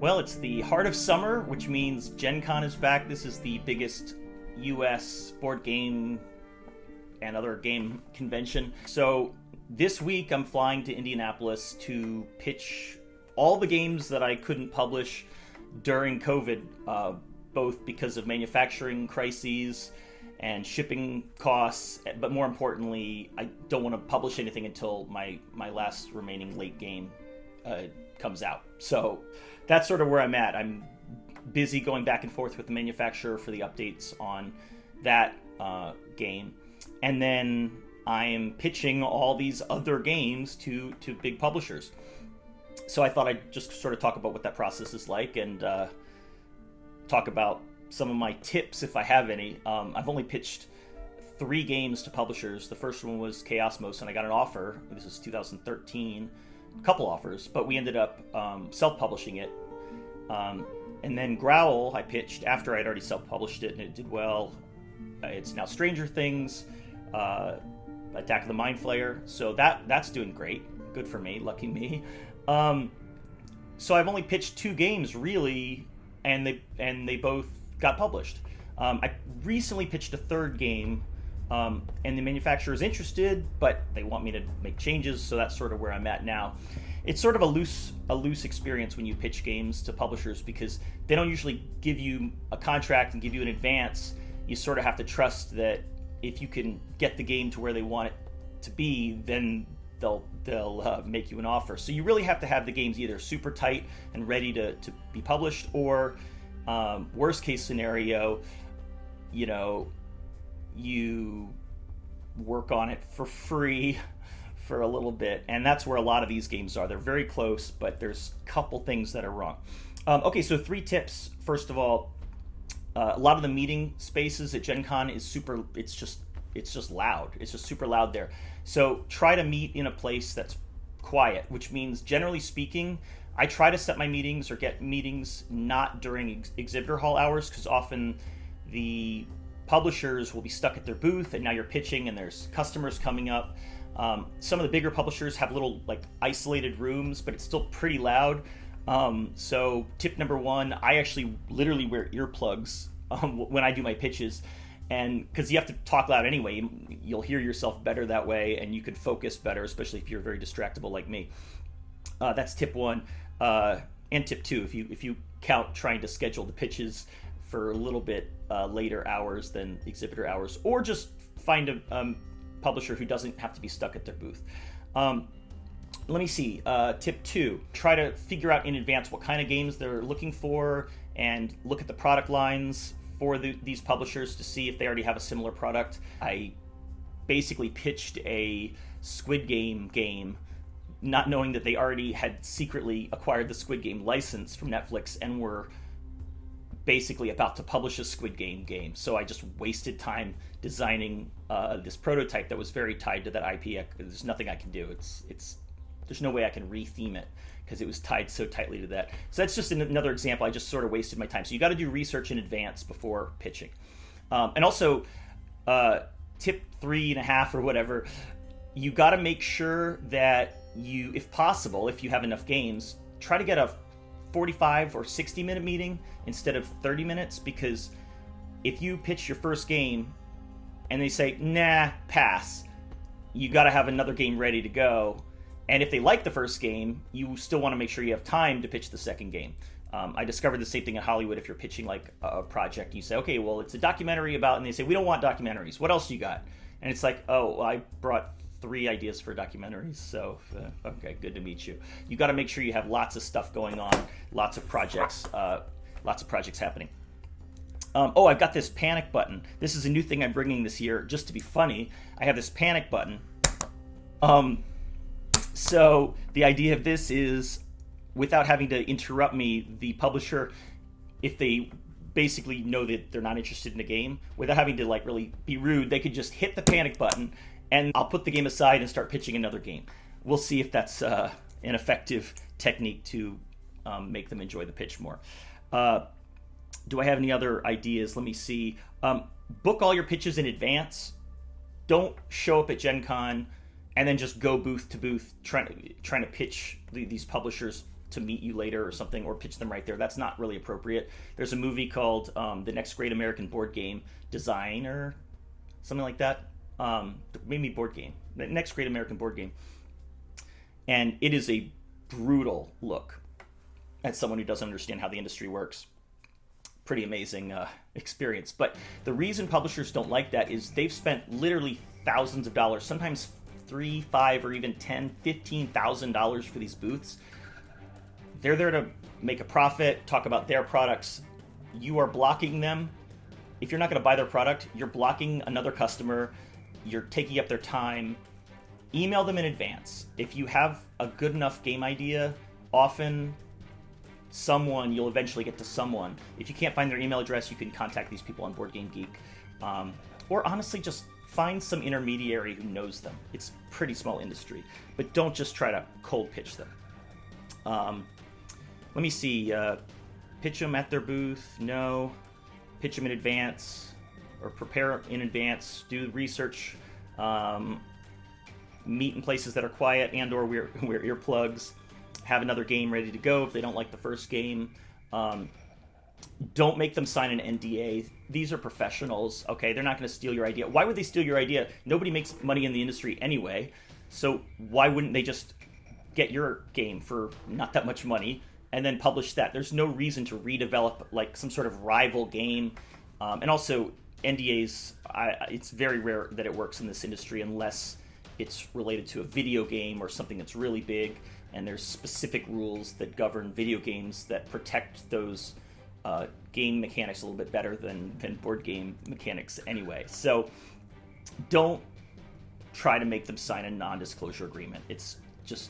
Well, it's the heart of summer, which means Gen Con is back. This is the biggest US board game and other game convention. So this week I'm flying to Indianapolis to pitch all the games that I couldn't publish during COVID, both because of manufacturing crises and shipping costs, but more importantly, I don't want to publish anything until my last remaining late game comes out. So that's sort of where I'm at. I'm busy going back and forth with the manufacturer for the updates on that game. And then I am pitching all these other games to big publishers. So I thought I'd just sort of talk about what that process is like and talk about some of my tips if I have any. I've only pitched 3 games to publishers. The first one was Chaosmos, and I got an offer. This is 2013. A couple offers, but we ended up self-publishing it. And then Growl I pitched after I'd already self-published it, and it did well. It's now Stranger Things, Attack of the Mind Flayer, so that's doing great. Good for me, lucky me. So I've only pitched 2 games really, and they both got published. I recently pitched a 3rd game, and the manufacturer is interested, but they want me to make changes, so that's sort of where I'm at now. It's sort of a loose experience when you pitch games to publishers because they don't usually give you a contract and give you an advance. You sort of have to trust that if you can get the game to where they want it to be, then they'll make you an offer. So you really have to have the games either super tight and ready to be published, or worst case scenario, you work on it for free for a little bit, and that's where a lot of these games are. They're very close, but there's a couple things that are wrong. Okay, so 3 tips. First of all, a lot of the meeting spaces at Gen Con is super. It's just loud. It's just super loud there. So try to meet in a place that's quiet, which means generally speaking, I try to set my meetings or get meetings not during exhibitor hall hours, because often the publishers will be stuck at their booth and now you're pitching and there's customers coming up. Some of the bigger publishers have little isolated rooms, but it's still pretty loud. So tip number 1, I actually literally wear earplugs when I do my pitches, and because you have to talk loud anyway, you'll hear yourself better that way, and you can focus better, especially if you're very distractible like me. That's tip 1. And tip 2, if you count trying to schedule the pitches for a little bit later hours than exhibitor hours, or just find a publisher who doesn't have to be stuck at their booth. Let me see. Tip 2, try to figure out in advance what kind of games they're looking for and look at the product lines for these publishers to see if they already have a similar product. I basically pitched a Squid game not knowing that they already had secretly acquired the Squid Game license from Netflix and were basically about to publish a Squid game. So I just wasted time designing this prototype that was very tied to that IP. There's nothing I can do. There's no way I can re-theme it because it was tied so tightly to that. So that's just another example. I just sort of wasted my time. So you got to do research in advance before pitching. And also, tip 3.5 or whatever, you got to make sure that you, if possible, if you have enough games, try to get a 45 or 60-minute meeting instead of 30 minutes, because if you pitch your first game and they say, nah, pass, you got to have another game ready to go. And if they like the first game, you still want to make sure you have time to pitch the second game. I discovered the same thing in Hollywood. If you're pitching a project, you say, okay, well, it's a documentary about, and they say, we don't want documentaries. What else you got? And it's like, oh, I brought 3 ideas for documentaries. So, okay, good to meet you. You got to make sure you have lots of stuff going on, lots of projects happening. I've got this panic button. This is a new thing I'm bringing this year, just to be funny. I have this panic button. So the idea of this is, without having to interrupt me, the publisher, if they basically know that they're not interested in the game, without having to really be rude, they could just hit the panic button and I'll put the game aside and start pitching another game. We'll see if that's an effective technique to make them enjoy the pitch more. Do I have any other ideas? Let me see. Book all your pitches in advance. Don't show up at Gen Con and then just go booth to booth trying to pitch these publishers to meet you later or something, or pitch them right there. That's not really appropriate. There's a movie called The Next Great American Board Game Design, or something like that. Maybe board game. The Next Great American Board Game. And it is a brutal look at someone who doesn't understand how the industry works. Pretty amazing experience. But the reason publishers don't like that is they've spent literally thousands of dollars, sometimes $3, $5, or even $10,000, $15,000 for these booths. They're there to make a profit, talk about their products. You are blocking them. If you're not going to buy their product, you're blocking another customer. You're taking up their time. Email them in advance. If you have a good enough game idea, often you'll eventually get to someone. If you can't find their email address, you can contact these people on Board Game Geek. Or honestly, just find some intermediary who knows them. It's a pretty small industry. But don't just try to cold pitch them. Let me see. Pitch them at their booth? No. Pitch them in advance, or prepare in advance. Do research. Meet in places that are quiet and or wear earplugs. Have another game ready to go if they don't like the first game. Don't make them sign an NDA. These are professionals, okay? They're not going to steal your idea. Why would they steal your idea? Nobody makes money in the industry anyway, so why wouldn't they just get your game for not that much money and then publish that? There's no reason to redevelop like some sort of rival game. And also, NDAs, it's very rare that it works in this industry unless it's related to a video game or something that's really big, and there's specific rules that govern video games that protect those game mechanics a little bit better than board game mechanics anyway. So don't try to make them sign a non-disclosure agreement. It's just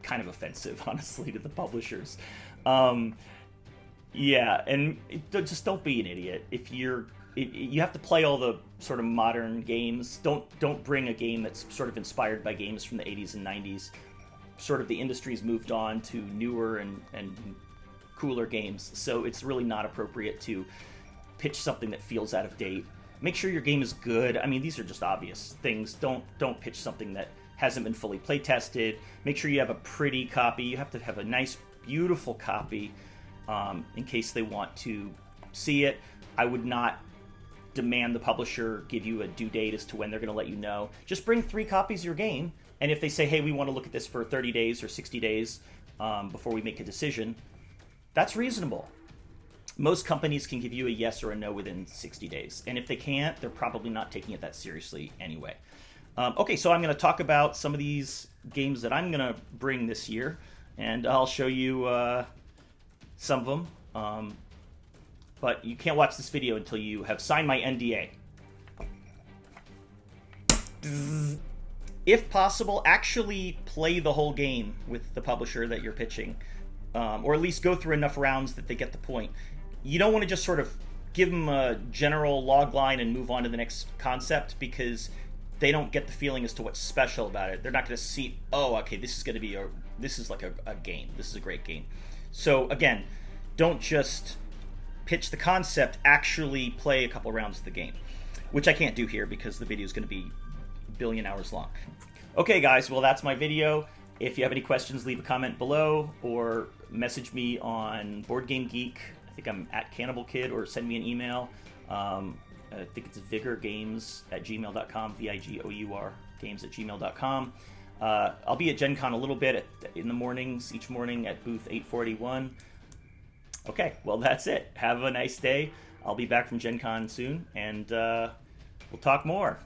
kind of offensive, honestly, to the publishers. Yeah, and just don't be an idiot. If you have to play all the sort of modern games. Don't bring a game that's sort of inspired by games from the 80s and 90s. Sort of the industry's moved on to newer and cooler games, so it's really not appropriate to pitch something that feels out of date. Make sure your game is good. I mean, these are just obvious things. Don't pitch something that hasn't been fully play tested. Make sure you have a pretty copy. You have to have a nice, beautiful copy in case they want to see it. I would not demand the publisher give you a due date as to when they're going to let you know. Just bring 3 copies of your game, and if they say, hey, we want to look at this for 30 days or 60 days before we make a decision, that's reasonable. Most companies can give you a yes or a no within 60 days, and if they can't, they're probably not taking it that seriously anyway. Okay, so I'm going to talk about some of these games that I'm going to bring this year, and I'll show you some of them. But you can't watch this video until you have signed my NDA. If possible, actually play the whole game with the publisher that you're pitching, or at least go through enough rounds that they get the point. You don't want to just sort of give them a general log line and move on to the next concept, because they don't get the feeling as to what's special about it. They're not going to see, oh, okay, this is like a game. This is a great game. So again, don't just pitch the concept, actually play a couple rounds of the game, which I can't do here because the video is going to be a billion hours long. Okay, guys, well, that's my video. If you have any questions, leave a comment below or message me on Board Game Geek. I think I'm at Cannibal Kid, or send me an email. I think it's vigorgames@gmail.com, VIGOUR games@gmail.com. I'll be at Gen Con a little bit in the mornings, each morning at booth 841. Okay, well, that's it. Have a nice day. I'll be back from Gen Con soon, and we'll talk more.